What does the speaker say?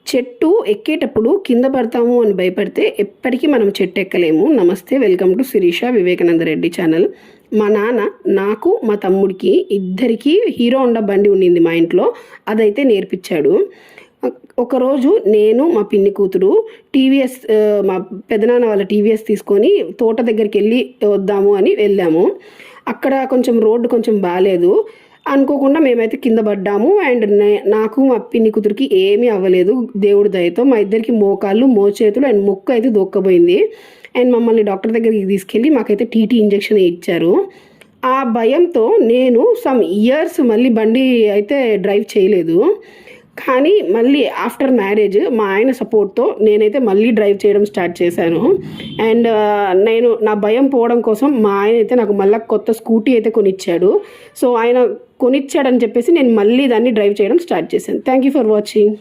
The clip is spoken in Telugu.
చెట్టు ఎక్కేటప్పుడు కింద పడతాము అని భయపడితే ఎప్పటికీ మనం చెట్టు ఎక్కలేము. నమస్తే, welcome to Shirisha Vivekananda Reddy channel. మా నాన్న నాకు మా తమ్ముడికి ఇద్దరికి హీరో హోండా బండి ఉండింది మా ఇంట్లో. అదైతే నేర్పించాడు. ఒకరోజు నేను మా పిన్ని కూతురు టీవీఎస్, మా పెదనాన్న వాళ్ళ టీవీఎస్ తీసుకొని తోట దగ్గరికి వద్దాము అని వెళ్ళాము. అక్కడ కొంచెం రోడ్డు కొంచెం బాగాలేదు. అనుకోకుండా మేమైతే కింద పడ్డాము. అండ్ నాకు మా పిన్ని కూతురికి ఏమీ అవ్వలేదు దేవుడి దయతో. మా ఇద్దరికి మోకాళ్ళు, మోచేతులు అండ్ ముక్కు అయితే దొక్కపోయింది. అండ్ మమ్మల్ని డాక్టర్ దగ్గరికి తీసుకెళ్ళి మాకైతే టీటీ ఇంజెక్షన్ ఇచ్చారు. ఆ భయంతో నేను సమ్ ఇయర్స్ మళ్ళీ బండి అయితే డ్రైవ్ చేయలేదు. కానీ మళ్ళీ ఆఫ్టర్ మ్యారేజ్ మా ఆయన సపోర్ట్తో నేనైతే మళ్ళీ డ్రైవ్ చేయడం స్టార్ట్ చేశాను. అండ్ నేను నా భయం పోవడం కోసం మా ఆయన అయితే నాకు మళ్ళీ కొత్త స్కూటీ అయితే కొనిచ్చాడు. సో ఆయన కొనిచ్చాడని చెప్పేసి నేను మళ్ళీ దాన్ని డ్రైవ్ చేయడం స్టార్ట్ చేశాను. Thank you for watching.